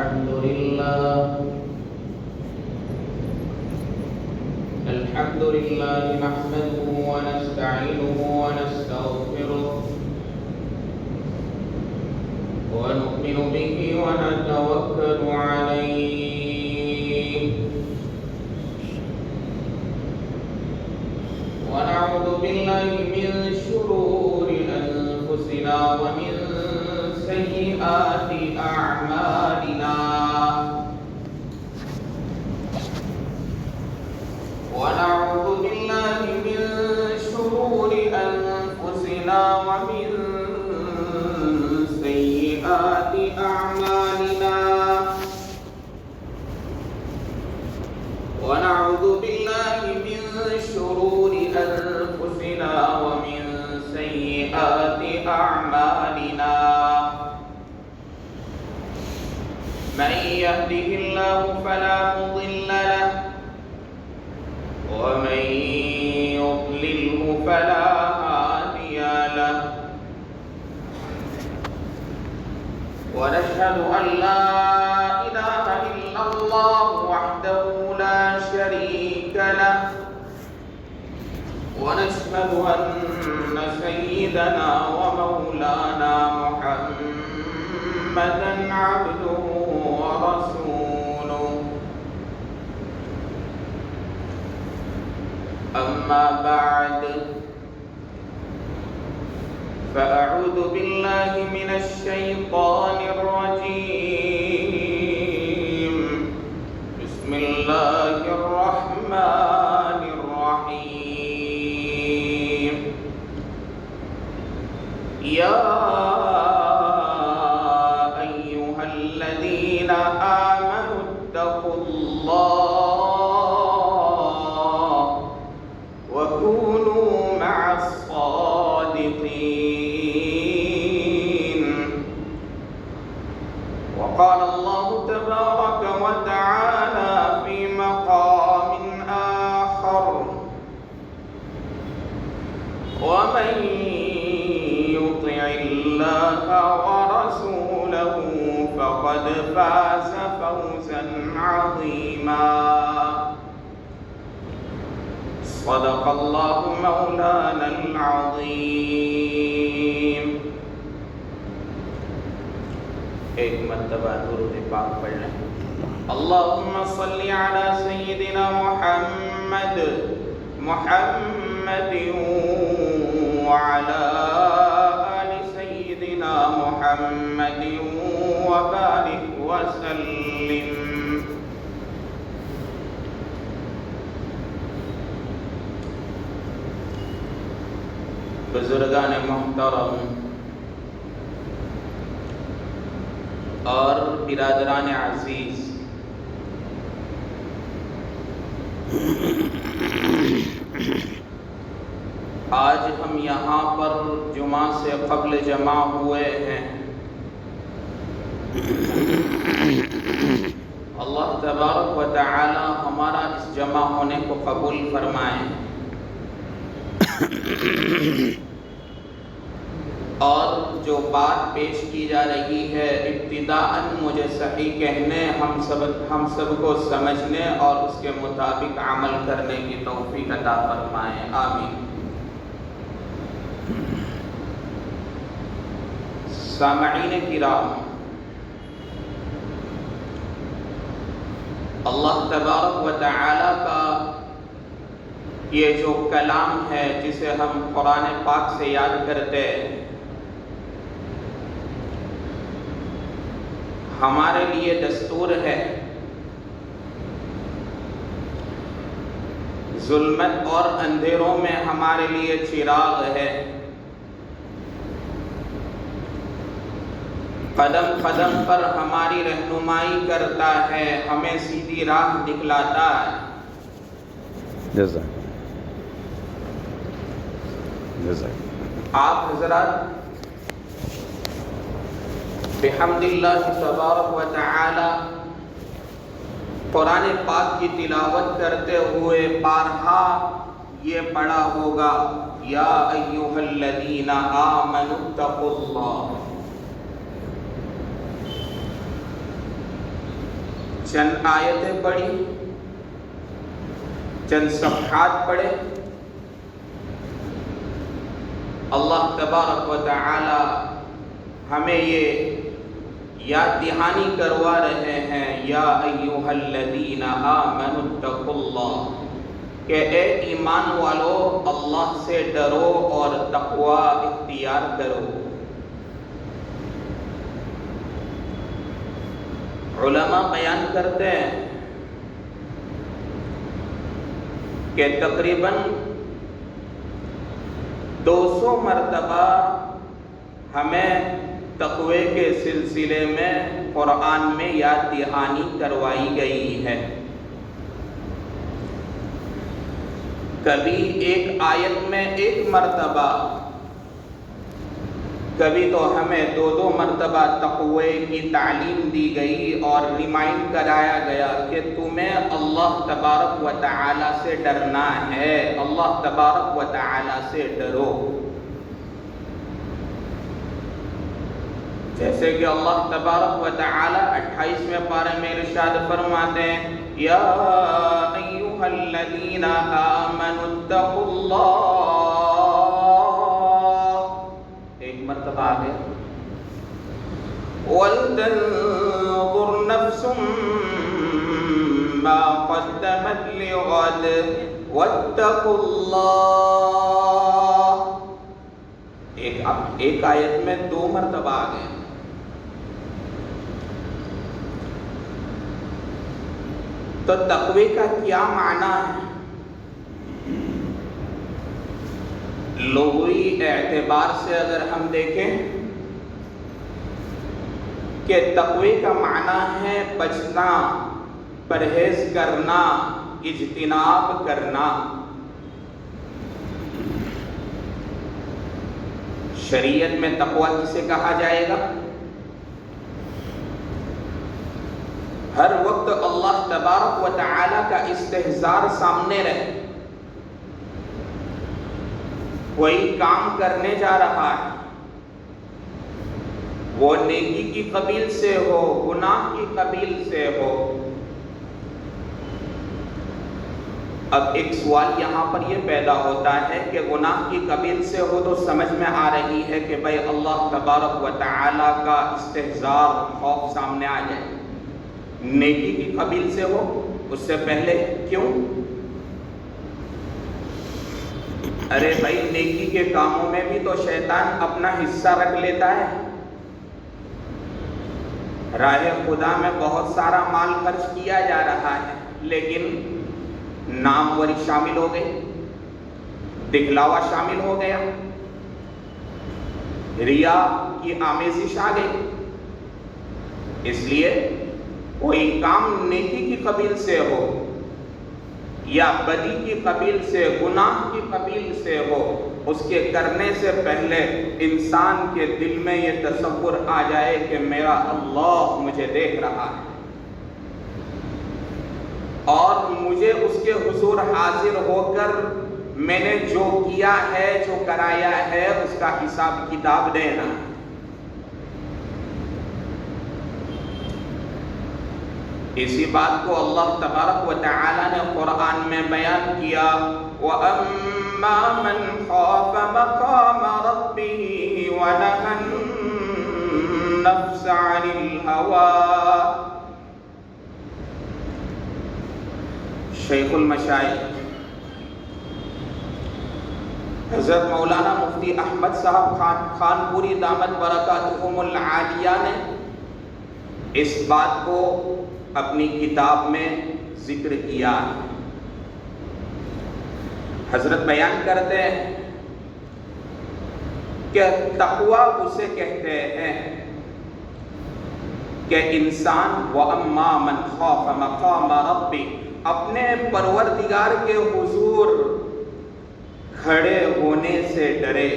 الحمد لله نحمده ونستعينه ونستغفره ونؤمن به ونتوكل عليه ونعوذ بالله من شرور أنفسنا ومن سيئات أعمالنا ونعوذ بالله من شرور أنفسنا ومن سيئات أعمالنا ونعوذ بالله من شرور أنفسنا ومن سيئات أعمالنا من يهده الله فلا مضل له ومن يضلله فلا هادي له ونشهد أن لا إله إلا الله وحده لا شريك له ونشهد أن سيدنا ومولانا محمدا عبده ورسوله أما بعد فأعوذ بالله من الشيطان الرجيم بسم الله الرحمن الرحيم يا أيها الذين آمنوا اتقوا الله وكونوا مع الصادقين وقال الله تبارك وتعالى في مقام آخر ومن يطع الله ورسوله فقد فاز فوزا عظيما صدق الله مولانا العظيم. ایک مرتبہ درود پاک پڑھ لیں. اللہم صلی علی سیدنا محمد وعلى آل سيدنا محمد وبارك وسلم. بزرگان محترم اور برادران عزیز، آج ہم یہاں پر جمعہ سے قبل جمع ہوئے ہیں. اللہ تبارک و تعالی ہمارا اس جمع ہونے کو قبول فرمائے. اور جو بات پیش کی جا رہی ہے ابتداءً مجھے صحیح کہنے، ہم سب کو سمجھنے اور اس کے مطابق عمل کرنے کی توفیق عطا فرمائے. آمین. سامعین کرام، اللہ تبارک و تعالی کا یہ جو کلام ہے جسے ہم قرآن پاک سے یاد کرتے ہیں، ہمارے لیے دستور ہے. ظلمت اور اندھیروں میں ہمارے لیے چراغ ہے. قدم قدم پر ہماری رہنمائی کرتا ہے، ہمیں سیدھی راہ دکھلاتا ہے. آپ حضرات بحمد اللہ تبارک و تعالی قرآن پاک کی تلاوت کرتے ہوئے بارہا یہ پڑھا ہوگا، یا ایھا الذین آمنوا اتقوا اللہ. چند آیتیں پڑھی، چند صفحات پڑھے، اللہ تبارک و تعالی ہمیں یہ یاد دہانی کروا رہے ہیں، یا ایھا الذین آمنوا اتقوا اللہ، کہ اے ایمان والو اللہ سے ڈرو اور تقوی اختیار کرو۔ علماء بیان کرتے ہیں کہ تقریباً 200 مرتبہ ہمیں تقوی کے سلسلے میں قرآن میں یاد دہانی کروائی گئی ہے۔ کبھی ایک آیت میں 1 مرتبہ، کبھی تو ہمیں 2 مرتبہ تقوی کی تعلیم دی گئی اور ریمائنڈ کرایا گیا کہ تمہیں اللہ تبارک و تعالی سے ڈرنا ہے، اللہ تبارک و تعالی سے ڈرو۔ جیسے کہ اللہ تبارک و تعالی 28ویں پارے میں ارشاد فرماتے ہیں، یا ایھا الذین آمنوا اتقوا اللہ، ایک مرتبہ آگے، وَلْتَنظُرْ نَفْسٌ مَّا قَدَّمَتْ لِغَدٍ وَاتَّقُوا اللہ۔ ایک آیت میں 2 مرتبہ آگے۔ تو تقوی کا کیا معنی ہے؟ لغوی اعتبار سے اگر ہم دیکھیں کہ تقوی کا معنی ہے بچنا، پرہیز کرنا، اجتناب کرنا۔ شریعت میں تقوی کسے کہا جائے گا؟ ہر وقت اللہ تبارک و تعالی کا استحضار سامنے رہے، کوئی کام کرنے جا رہا ہے، وہ نیکی کی قبیل سے ہو، گناہ کی قبیل سے ہو۔ اب ایک سوال یہاں پر یہ پیدا ہوتا ہے کہ گناہ کی قبیل سے ہو تو سمجھ میں آ رہی ہے کہ بھئی اللہ تبارک و تعالی کا استحضار، خوف سامنے آ جائے۔ نیکی کی قبیل سے ہو اس سے پہلے کیوں؟ ارے بھائی نیکی کے کاموں میں بھی تو شیطان اپنا حصہ رکھ لیتا ہے۔ راہ خدا میں بہت سارا مال خرچ کیا جا رہا ہے، لیکن ناموری شامل ہو گئی، دکھلاوا شامل ہو گیا، ریا کی آمیزش آ گئی۔ اس لیے کوئی کام نیکی کی قبیل سے ہو یا بدی کی قبیل سے، گناہ کی قبیل سے ہو، اس کے کرنے سے پہلے انسان کے دل میں یہ تصور آ جائے کہ میرا اللہ مجھے دیکھ رہا ہے اور مجھے اس کے حضور حاضر ہو کر میں نے جو کیا ہے، جو کرایا ہے، اس کا حساب کتاب دینا۔ اسی بات کو اللہ تبارک و تعالی نے قرآن میں بیان کیا، وَأَمَّا مَنْ خَافَ مَقَامَ رَبِّهِ وَنَهَى النَّفْسَ عَنِ الْهَوَىٰ۔ شیخ المشائخ حضرت مولانا مفتی احمد صاحب خان پوری دامت برکاتہم العالیہ نے اس بات کو اپنی کتاب میں ذکر کیا۔ حضرت بیان کرتے ہیں کہ تقوی اسے کہتے ہیں کہ انسان وَأَمَّا مَنْ خَافَ مَقَامَ رَبِّهِ، اپنے پروردگار کے حضور کھڑے ہونے سے ڈرے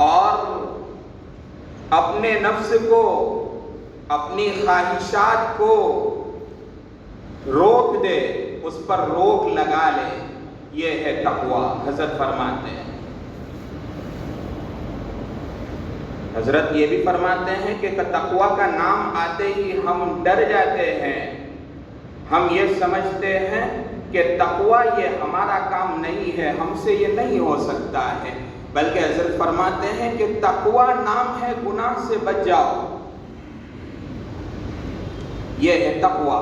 اور اپنے نفس کو، اپنی خواہشات کو روک دے، اس پر روک لگا لے، یہ ہے تقوی۔ حضرت فرماتے ہیں حضرت یہ بھی فرماتے ہیں کہ تقوی کا نام آتے ہی ہم ڈر جاتے ہیں، ہم یہ سمجھتے ہیں کہ تقوی یہ ہمارا کام نہیں ہے، ہم سے یہ نہیں ہو سکتا ہے، بلکہ حضرت فرماتے ہیں کہ تقوی نام ہے گناہ سے بچ جاؤ، یہ ہے تقوی۔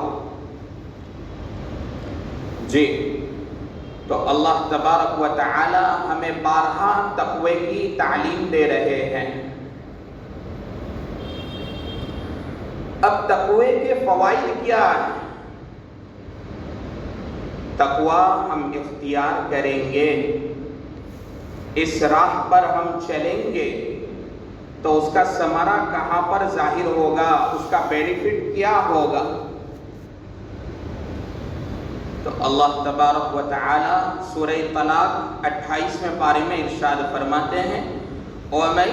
جی تو اللہ تبارک و تعالی ہمیں بارہا تقوی کی تعلیم دے رہے ہیں۔ اب تقوی کے فوائد کیا ہیں؟ تقوی ہم اختیار کریں گے، اس راہ پر ہم چلیں گے تو اس کا ثمرہ کہاں پر ظاہر ہوگا، اس کا بینیفٹ کیا ہوگا؟ تو اللہ تبارک و تعالی سورہ طلاق 28ویں پارے میں ارشاد فرماتے ہیں وَمَن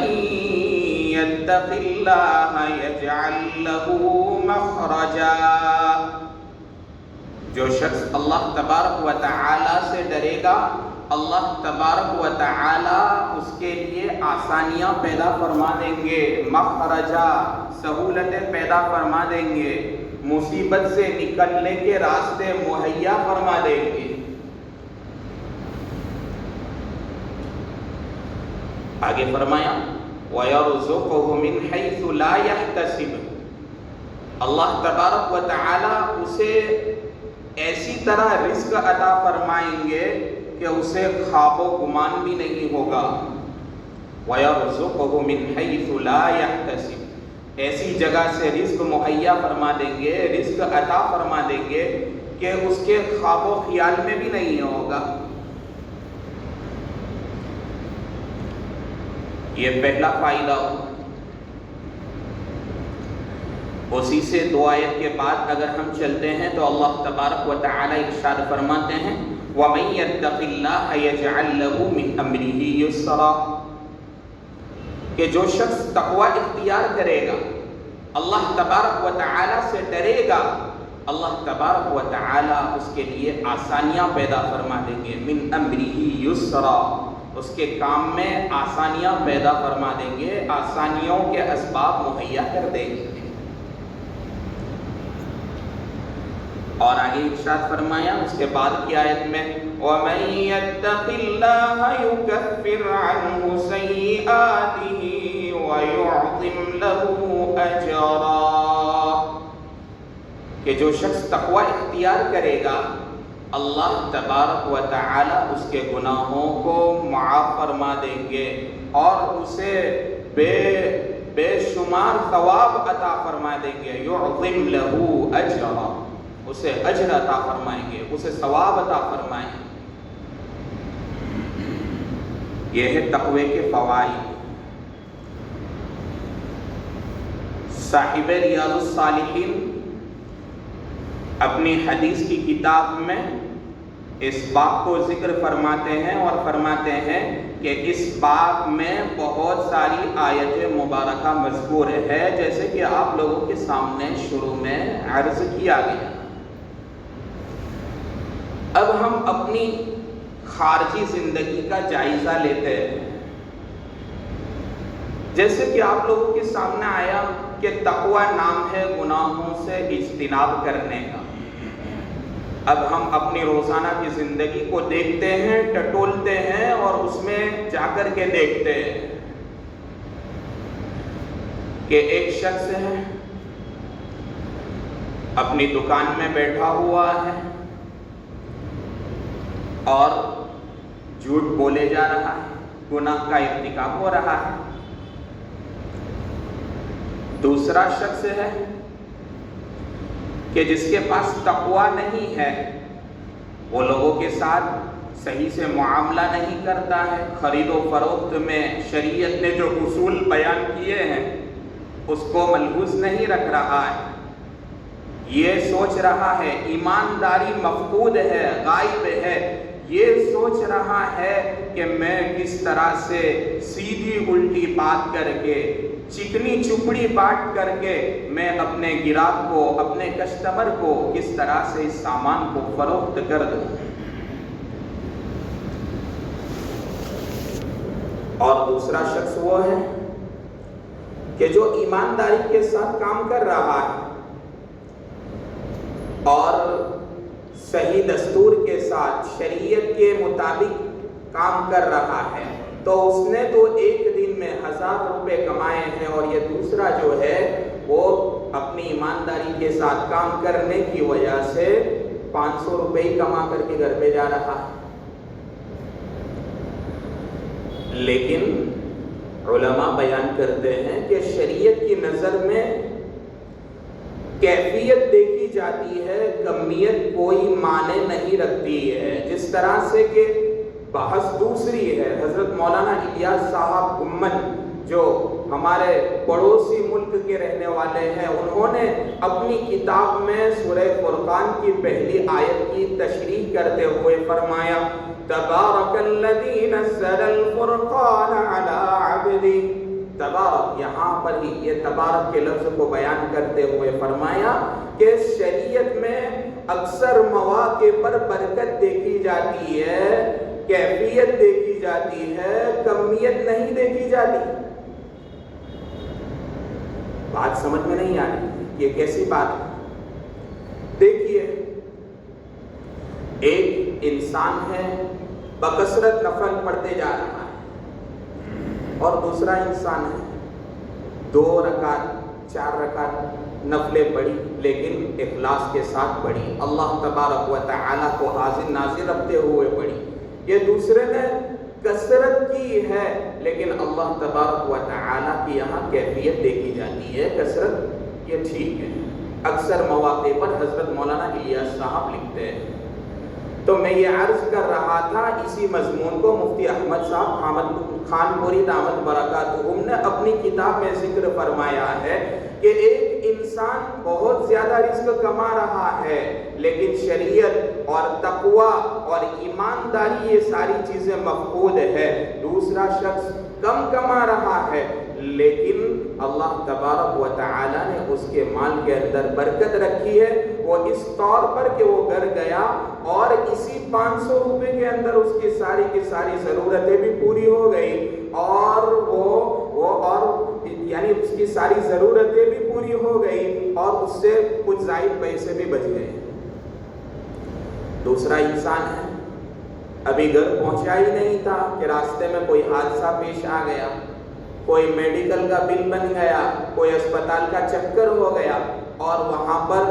يَتَّقِ اللَّهَ يَجْعَل لَّهُ مَخْرَجًا، جو شخص اللہ تبارک و تعالی سے ڈرے گا، اللہ تبارک و تعالی اس کے لیے آسانیاں پیدا فرما دیں گے، مخرجا سہولتیں پیدا فرما دیں گے، مصیبت سے نکلنے کے راستے مہیا فرما دیں گے۔ آگے فرمایا وَيَرْزُقُهُ مِنْ حَيْثُ لَا يَحْتَسِبُ، اللہ تبارک و تعالی اسے ایسی طرح رزق عطا فرمائیں گے کہ اسے خواب و گمان بھی نہیں ہوگا۔ وَيَرْزُقُهُ مِنْ حَيْثُ لَا يَحْتَسِبُ، ایسی جگہ سے رزق مہیا فرما دیں گے، رزق عطا فرما دیں گے کہ اس کے خواب و خیال میں بھی نہیں ہوگا۔ یہ پہلا فائدہ ہوگا۔ اسی سے دو آیت کے بعد اگر ہم چلتے ہیں تو اللہ تبارک و تعالی ارشاد فرماتے ہیں وَمَن يَتَّقِ اللَّهَ يَجْعَل لَّهُ مِنْ أَمْرِهِ يُسْرًا، کہ جو شخص تقوی اختیار کرے گا، اللہ تبارک و تعالی سے ڈرے گا، اللہ تبارک و تعالی اس کے لیے آسانیاں پیدا فرما دیں گے، من امرہ یسرا، اس کے کام میں آسانیاں پیدا فرما دیں گے، آسانیوں کے اسباب مہیا کر دیں گے۔ اور آگے ارشاد فرمایا اس کے بعد کی آیت میں وَمَن يَتَّقِ اللَّهَ يُكَفِّرْ عَنْهُ سَيِّئَاتِهِ وَيُعْظِمْ لَهُ أَجْرًا، کہ جو شخص تقوی اختیار کرے گا اللہ تبارک و تعالی اس کے گناہوں کو معاف فرما دیں گے اور اسے بے شمار ثواب عطا فرما دیں گے۔ يُعْظِمْ لَهُ أَجْرًا، اسے اجر عطا فرمائیں گے، اسے ثواب عطا فرمائیں گے۔ یہ ہے تقوی کے فوائد۔ صاحب ریاض الصالحین اپنی حدیث کی کتاب میں اس باب کو ذکر فرماتے ہیں اور فرماتے ہیں کہ اس باب میں بہت ساری آیت مبارکہ مذکور ہے، جیسے کہ آپ لوگوں کے سامنے شروع میں عرض کیا گیا۔ اب ہم اپنی خارجی زندگی کا جائزہ لیتے ہیں۔ جیسے کہ آپ لوگوں کے سامنے آیا کہ تقوی نام ہے گناہوں سے اجتناب کرنے کا۔ اب ہم اپنی روزانہ کی زندگی کو دیکھتے ہیں، ٹٹولتے ہیں اور اس میں جا کر کے دیکھتے ہیں کہ ایک شخص ہے اپنی دکان میں بیٹھا ہوا ہے اور جھوٹ بولے جا رہا ہے، گناہ کا ارتکاب ہو رہا ہے۔ دوسرا شخص ہے کہ جس کے پاس تقوی نہیں ہے، وہ لوگوں کے ساتھ صحیح سے معاملہ نہیں کرتا ہے، خرید و فروخت میں شریعت نے جو اصول بیان کیے ہیں اس کو ملحوظ نہیں رکھ رہا ہے، یہ سوچ رہا ہے ایمانداری مفقود ہے، غائب ہے، یہ سوچ رہا ہے کہ میں کس طرح سے سیدھی الٹی بات کر کے، چکنی چپڑی بات کر کے میں اپنے گراہک کو، اپنے کسٹمر کو کس طرح سے اس سامان کو فروخت کر دوں۔ اور دوسرا شخص وہ ہے کہ جو ایمانداری کے ساتھ کام کر رہا ہے اور صحیح دستور کے ساتھ شریعت کے مطابق کام کر رہا ہے، تو اس نے تو ایک دن میں 1000 روپے کمائے ہیں، اور یہ دوسرا جو ہے وہ اپنی ایمانداری کے ساتھ کام کرنے کی وجہ سے 500 روپے ہی کما کر کے گھر پہ جا رہا ہے۔ لیکن علماء بیان کرتے ہیں کہ شریعت کی نظر میں کیفیت دیکھی جاتی ہے، کمیت کوئی معنی نہیں رکھتی ہے۔ جس طرح سے کہ بحث دوسری ہے، حضرت مولانا الیاس صاحب گمن جو ہمارے پڑوسی ملک کے رہنے والے ہیں، انہوں نے اپنی کتاب میں سورہ فرقان کی پہلی آیت کی تشریح کرتے ہوئے فرمایا تبارک الذی نزل الفرقان علی عبدہ۔ تبارک، یہاں پر ہی یہ تبارک کے لفظ کو بیان کرتے ہوئے فرمایا کہ شریعت میں اکثر مواقع پر برکت دیکھی جاتی ہے، کیفیت دیکھی جاتی ہے، کمیت نہیں دیکھی جاتی۔ بات سمجھ میں نہیں آ رہی، یہ کیسی بات ہے؟ دیکھیے، ایک انسان ہے بکثرت نفل پڑھتے جا رہا ہے، اور دوسرا انسان ہے 2 رکعت 4 رکعت نفلیں پڑھی لیکن اخلاص کے ساتھ پڑھی، اللہ تبارک و تعالیٰ کو حاضر ناظر رکھتے ہوئے پڑھی۔ یہ دوسرے نے کثرت کی ہے لیکن اللہ تبارک و تعالیٰ کی یہاں کیفیت دیکھی جاتی ہے، کثرت یہ ٹھیک ہے۔ اکثر مواقع پر حضرت مولانا الیاس صاحب لکھتے ہیں، تو میں یہ عرض کر رہا تھا اسی مضمون کو مفتی احمد صاحب حامد خان پوری دامت برکاتہم نے اپنی کتاب میں ذکر فرمایا ہے کہ ایک انسان بہت زیادہ رزق کما رہا ہے لیکن شریعت اور تقوی اور ایمانداری یہ ساری چیزیں مفقود ہے، دوسرا شخص کم کما رہا ہے لیکن اللہ تبارک و تعالیٰ نے اس کے مال کے اندر برکت رکھی ہے، وہ اس طور پر کہ وہ گھر گیا اور اسی 500 روپے کے اندر اس کی ساری ضرورتیں بھی پوری ہو گئی، اور یعنی اس کی ساری ضرورتیں بھی پوری ہو گئی اور اس سے کچھ زائد پیسے بھی بچ گئے۔ دوسرا انسان ہے ابھی گھر پہنچا ہی نہیں تھا کہ راستے میں کوئی حادثہ پیش آ گیا، کوئی میڈیکل کا بل بن گیا، کوئی اسپتال کا چکر ہو گیا، اور وہاں پر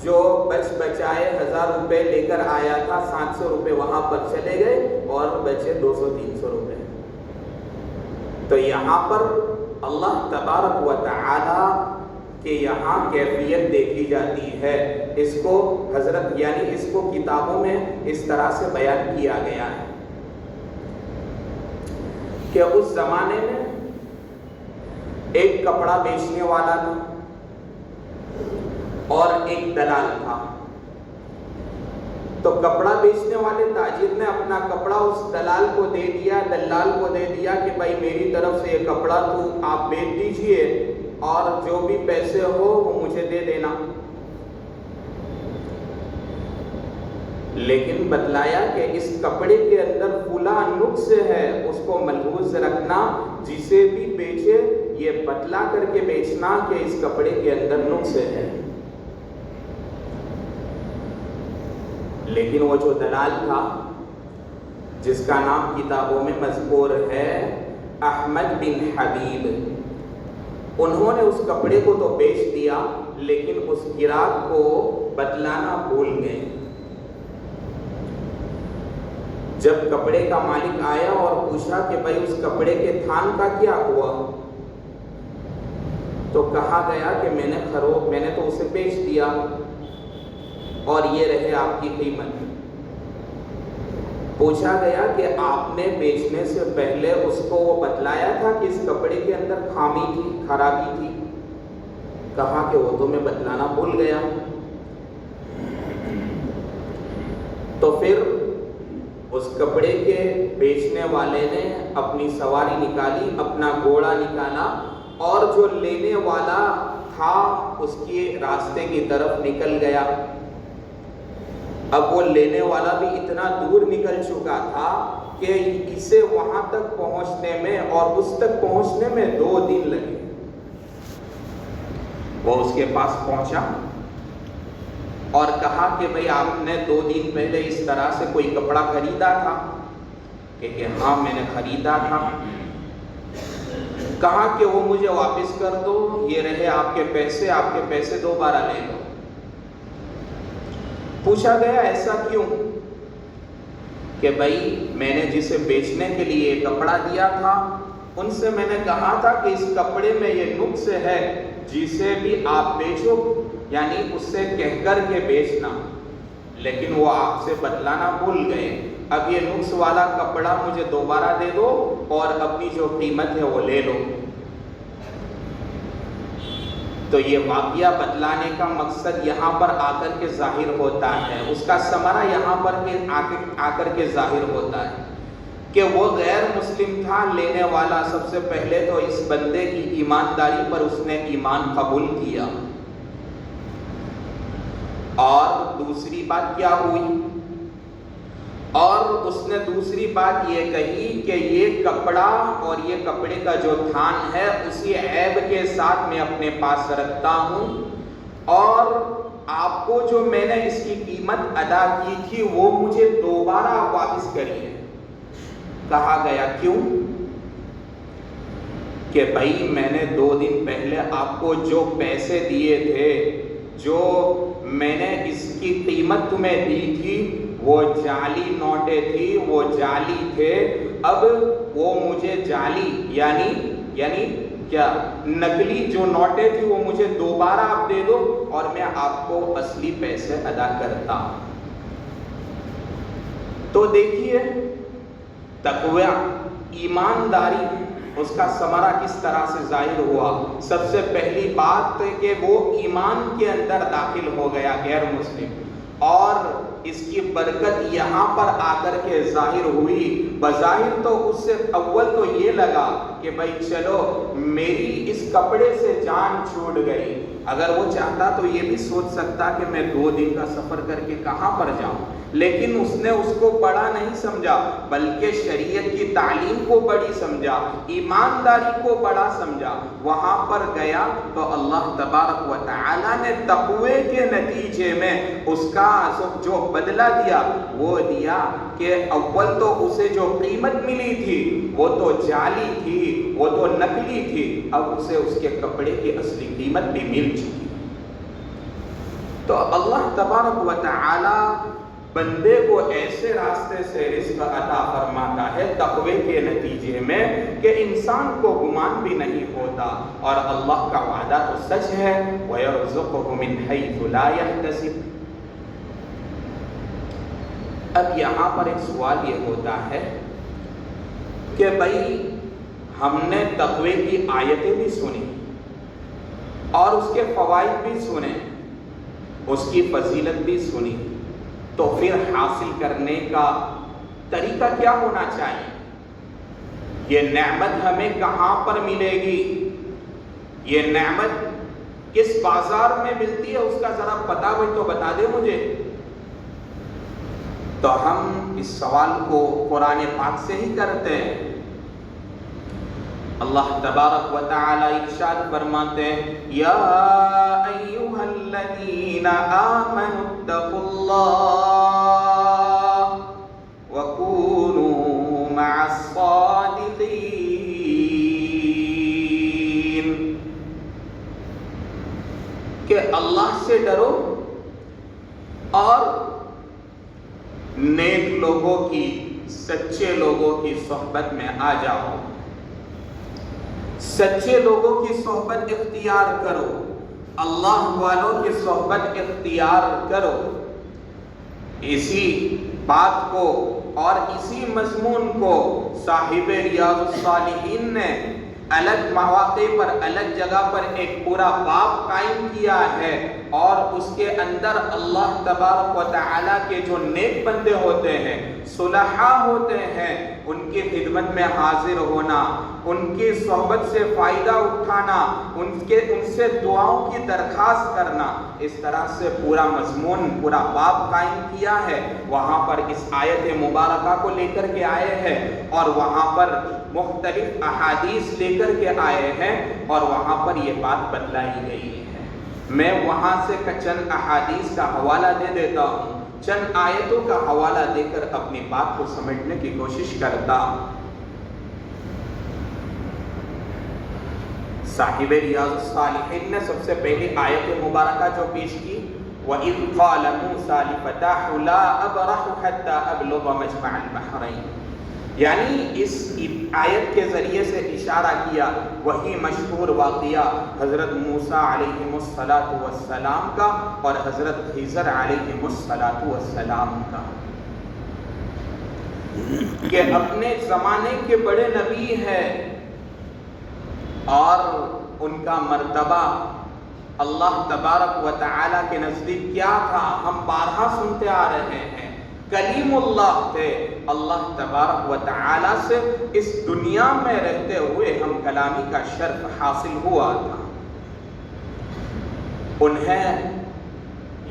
جو بچائے 1000 روپے لے کر آیا تھا 700 روپے وہاں پر چلے گئے اور بچے 200-300 روپے۔ تو یہاں پر اللہ تبارک و تعالی کہ یہاں کیفیت دیکھی جاتی ہے، اس کو حضرت یعنی اس کو کتابوں میں اس طرح سے بیان کیا گیا ہے کہ اس زمانے میں ایک کپڑا بیچنے والا تھا اور ایک دلال تھا۔ تو کپڑا بیچنے والے تاجر نے اپنا کپڑا اس دلال کو دے دیا کہ بھائی میری طرف سے یہ کپڑا تو آپ بیچ دیجئے اور جو بھی پیسے ہو وہ مجھے دے دینا۔ لیکن بتلایا کہ اس کپڑے کے اندر فلاں نقص ہے، اس کو ملحوظ رکھنا، جسے بھی بیچے یہ بتلا کر کے بیچنا کہ اس کپڑے کے اندر نقص ہے۔ لیکن وہ جو دلال تھا جس کا نام کتابوں میں مذکور ہے احمد بن حبیب، انہوں نے اس کپڑے کو تو بیچ دیا لیکن اس گراہک کو بتلانا بھول گئے۔ جب کپڑے کا مالک آیا اور پوچھا کہ بھائی اس کپڑے کے تھان کا کیا ہوا، تو کہا گیا کہ میں نے تو اسے بیچ دیا اور یہ رہے آپ کی قیمت۔ پوچھا گیا کہ آپ نے بیچنے سے پہلے اس کو وہ بتلایا تھا کہ اس کپڑے کے اندر خامی تھی، خرابی تھی؟ کہا کہ وہ تو میں بتلانا بھول گیا۔ تو پھر اس کپڑے کے بیچنے والے نے اپنی سواری نکالی، اپنا گھوڑا نکالا اور جو لینے والا تھا اس کے راستے کی طرف نکل گیا۔ اب وہ لینے والا بھی اتنا دور نکل چکا تھا کہ اسے وہاں تک پہنچنے میں اور اس تک پہنچنے میں 2 دن لگے۔ وہ اس کے پاس پہنچا اور کہا کہ بھئی آپ نے 2 دن پہلے اس طرح سے کوئی کپڑا خریدا تھا؟ کہ ہاں میں نے خریدا تھا۔ کہا کہ وہ مجھے واپس کر دو، یہ رہے آپ کے پیسے دوبارہ لے لو۔ پوچھا گیا ایسا کیوں؟ کہ بھئی میں نے جسے بیچنے کے لیے کپڑا دیا تھا ان سے میں نے کہا تھا کہ اس کپڑے میں یہ نقص ہے، جسے بھی آپ بیچو یعنی اس سے کہہ کر کے بیچنا، لیکن وہ آپ سے بتلانا بھول گئے۔ اب یہ نقص والا کپڑا مجھے دوبارہ دے دو اور اپنی جو قیمت ہے وہ لے لو۔ تو یہ واقعہ بتلانے کا مقصد یہاں پر آ کر کے ظاہر ہوتا ہے، اس کا ثمرہ یہاں پر آ کر کے ظاہر ہوتا ہے کہ وہ غیر مسلم تھا، لینے والا سب سے پہلے تو اس بندے کی ایمانداری پر اس نے ایمان قبول کیا، اور دوسری بات کیا ہوئی؟ اور اس نے دوسری بات یہ کہی کہ یہ کپڑا اور یہ کپڑے کا جو تھان ہے اسی عیب کے ساتھ میں اپنے پاس رکھتا ہوں، اور آپ کو جو میں نے اس کی قیمت ادا کی تھی وہ مجھے دوبارہ واپس کریے۔ کہا گیا کیوں؟ کہ بھائی میں نے 2 دن پہلے آپ کو جو پیسے دیے تھے، جو میں نے اس کی قیمت تمہیں دی تھی وہ جعلی نوٹیں تھی، وہ جعلی تھے، اب وہ مجھے جعلی یعنی کیا نقلی جو نوٹیں تھی وہ مجھے دوبارہ آپ دے دو اور میں آپ کو اصلی پیسے ادا کرتا ہوں۔ تو دیکھیے تقوی، ایمانداری، اس کا ثمرہ کس طرح سے ظاہر ہوا۔ سب سے پہلی بات کہ وہ ایمان کے اندر داخل ہو گیا غیر مسلم، اور اس کی برکت یہاں پر آ کر کے ظاہر ہوئی۔ بظاہر تو اس سے اول تو یہ لگا کہ بھائی چلو میری اس کپڑے سے جان چھوٹ گئی، اگر وہ چاہتا تو یہ بھی سوچ سکتا کہ میں 2 دن کا سفر کر کے کہاں پر جاؤں، لیکن اس نے اس کو بڑا نہیں سمجھا بلکہ شریعت کی تعلیم کو بڑی سمجھا، ایمانداری کو بڑا سمجھا۔ وہاں پر گیا تو اللہ تبارک و تعالی نے تقوی کے نتیجے میں اس کا جو بدلہ دیا وہ دیا کہ اول تو اسے جو قیمت ملی تھی وہ تو جعلی تھی، وہ تو نقلی تھی، اب اسے اس کے کپڑے کی اصلی قیمت بھی مل چکی۔ تو اللہ تبارک و تعالی بندے کو ایسے راستے سے رزق عطا فرماتا ہے تقوی کے نتیجے میں کہ انسان کو گمان بھی نہیں ہوتا، اور اللہ کا وعدہ تو سچ ہے، وَيَرْزُقُهُ مِنْ حَيْثُ لَا يَحْتَسِبُ۔ اب یہاں پر ایک سوال یہ ہوتا ہے کہ بھائی ہم نے تقوی کی آیتیں بھی سنی اور اس کے فوائد بھی سنے، اس کی فضیلت بھی سنی، تو پھر حاصل کرنے کا طریقہ کیا ہونا چاہیے؟ یہ نعمت ہمیں کہاں پر ملے گی؟ یہ نعمت کس بازار میں ملتی ہے؟ اس کا ذرا پتہ ہوئی تو بتا دے مجھے۔ تو ہم اس سوال کو قرآن پاک سے ہی کرتے ہیں۔ اللہ تبارک و تعالی ارشاد فرماتے ہیں، یا ایھا الذین آمنوا اتقوا اللہ وکونوا مع الصادقین، کہ اللہ سے ڈرو اور نیک لوگوں کی، سچے لوگوں کی صحبت میں آ جاؤ، سچے لوگوں کی صحبت اختیار کرو، اللہ والوں کی صحبت اختیار کرو۔ اسی بات کو اور اسی مضمون کو صاحب ریاض الصالحین نے الگ مواقع پر، الگ جگہ پر ایک پورا باب قائم کیا ہے، اور اس کے اندر اللہ تبارک و تعالیٰ کے جو نیک بندے ہوتے ہیں، صلحاء ہوتے ہیں، ان کی خدمت میں حاضر ہونا، ان کی صحبت سے فائدہ اٹھانا، ان سے دعاؤں کی درخواست کرنا، اس طرح سے پورا مضمون، پورا باب قائم کیا ہے۔ وہاں پر اس آیت مبارکہ کو لے کر کے آئے ہیں، اور وہاں پر مختلف احادیث لے کر کے آئے ہیں، اور وہاں پر یہ بات بتلائی گئی ہے۔ میں وہاں سے چند احادیث کا حوالہ دے دیتا ہوں، چند آیتوں کا حوالہ دے کر اپنی بات کو سمجھنے کی کوشش کرتا ہوں۔ صاحب ریاض الصالحین نے سب سے پہلی آیت مبارکہ جو پیش کی، وَإِذْ قَالَ مُوسَىٰ لِفَتَاهُ لَا أَبْرَحُ حَتَّىٰ أَبْلُغَ مَجْمَعَ الْبَحْرَيْنِ، یعنی اس آیت کے ذریعے سے اشارہ کیا وہی مشہور واقعہ حضرت موسیٰ علیہ السلام کا اور حضرت خضر علیہ السلام کا، کہ اپنے زمانے کے بڑے نبی ہیں اور ان کا مرتبہ اللہ تبارک و تعالی کے نزدیک کیا تھا، ہم بارہا سنتے آ رہے ہیں۔ کلیم اللہ تھے، اللہ تبارک و تعالی سے اس دنیا میں رہتے ہوئے ہم کلامی کا شرف حاصل ہوا تھا۔ انہیں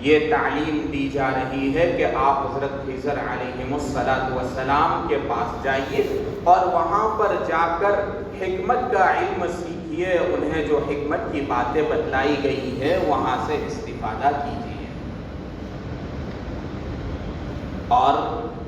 یہ تعلیم دی جا رہی ہے کہ آپ حضرت خضر علیہ السلام کے پاس جائیے اور وہاں پر جا کر حکمت کا علم سیکھیے، انہیں جو حکمت کی باتیں بتلائی گئی ہے وہاں سے استفادہ کیجیے۔ اور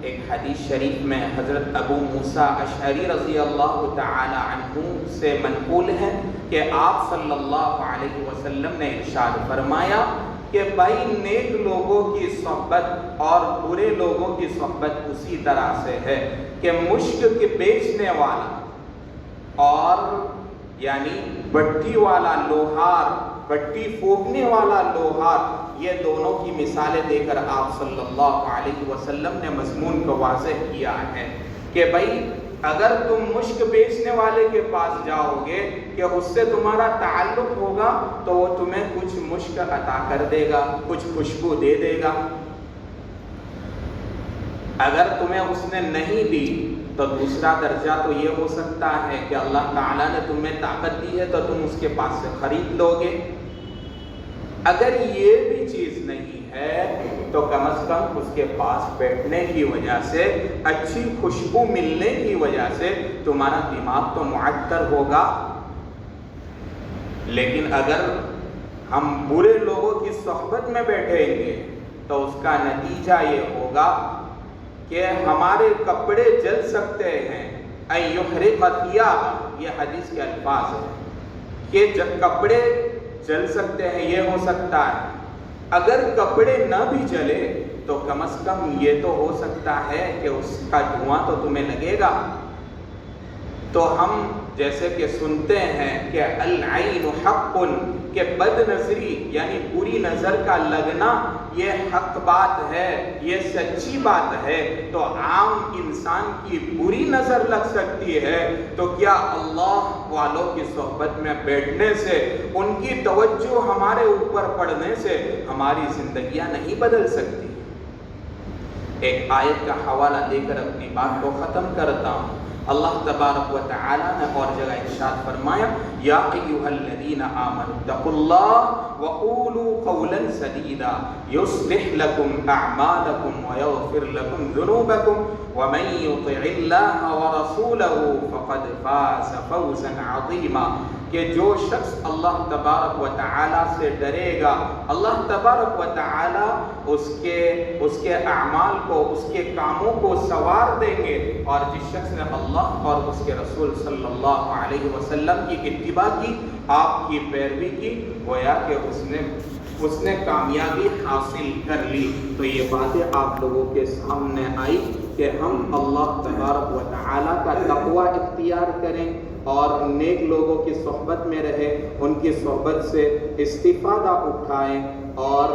ایک حدیث شریف میں حضرت ابو موسیٰ اشعری رضی اللہ تعالی عنہ سے منقول ہے کہ آپ صلی اللہ علیہ وسلم نے ارشاد فرمایا کہ بھائی نیک لوگوں کی صحبت اور برے لوگوں کی صحبت اسی طرح سے ہے کہ مشک کے بیچنے والا اور یعنی بھٹی والا لوہار، بھٹی پھونکنے والا لوہار، یہ دونوں کی مثالیں دے کر آپ صلی اللہ علیہ وسلم نے مضمون کو واضح کیا ہے کہ بھائی اگر تم مشک بیچنے والے کے پاس جاؤ گے کہ اس سے تمہارا تعلق ہوگا تو وہ تمہیں کچھ مشک عطا کر دے گا، کچھ خوشبو دے دے گا۔ اگر تمہیں اس نے نہیں دی تو دوسرا درجہ تو یہ ہو سکتا ہے کہ اللہ تعالیٰ نے تمہیں طاقت دی ہے تو تم اس کے پاس سے خرید لو گے۔ اگر یہ بھی چیز نہیں ہے تو کم از کم اس کے پاس بیٹھنے کی وجہ سے، اچھی خوشبو ملنے کی وجہ سے تمہارا دماغ تو معطر ہوگا۔ لیکن اگر ہم برے لوگوں کی صحبت میں بیٹھیں گے تو اس کا نتیجہ یہ ہوگا کہ ہمارے کپڑے جل سکتے ہیں، اَيُحْرِقَ ثِيَابَ، یہ حدیث کے الفاظ ہیں کہ جب کپڑے جل سکتے ہیں، یہ ہو سکتا ہے۔ اگر کپڑے نہ بھی جلے تو کم از کم یہ تو ہو سکتا ہے کہ اس کا دھواں تو تمہیں لگے گا۔ تو ہم جیسے کہ سنتے ہیں کہ العین حق، کہ بد نظری یعنی بری نظر کا لگنا یہ حق بات ہے، یہ سچی بات ہے۔ تو عام انسان کی بری نظر لگ سکتی ہے، تو کیا اللہ والوں کی صحبت میں بیٹھنے سے، ان کی توجہ ہمارے اوپر پڑنے سے ہماری زندگیاں نہیں بدل سکتی؟ ایک آیت کا حوالہ دے کر اپنی بات کو ختم کرتا ہوں۔ اللہ تبارک و تعالی نے اور جگہ ارشاد فرمایا، یا ایھا الذین آمنوا اتقوا اللہ وقولوا قولا سدیدا یصلح لکم اعمالکم ویغفر لکم ذنوبکم ومن یطع اللہ ورسولہ فقد فاز فوزا عظیما، کہ جو شخص اللہ تبارک و تعالی سے ڈرے گا، اللہ تبارک و تعالی اس کے اعمال کو، اس کے کاموں کو سنوار دیں گے، اور جس شخص نے اللہ اور اس کے رسول صلی اللہ علیہ وسلم کی اتباع کی، آپ کی پیروی کی، گویا کہ اس نے کامیابی حاصل کر لی۔ تو یہ باتیں آپ لوگوں کے سامنے آئی کہ ہم اللہ تبارک و تعالی کا تقوی اختیار کریں اور نیک لوگوں کی صحبت میں رہے، ان کی صحبت سے استفادہ اٹھائیں، اور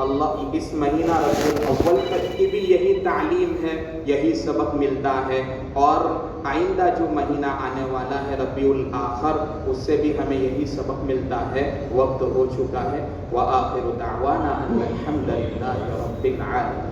اللہ اس مہینہ ربیع الاول تک کی بھی یہی تعلیم ہے، یہی سبق ملتا ہے، اور آئندہ جو مہینہ آنے والا ہے ربیع الاخر، اس سے بھی ہمیں یہی سبق ملتا ہے۔ وقت ہو چکا ہے۔ وآخر دعوانا ان الحمد للہ رب العالمین۔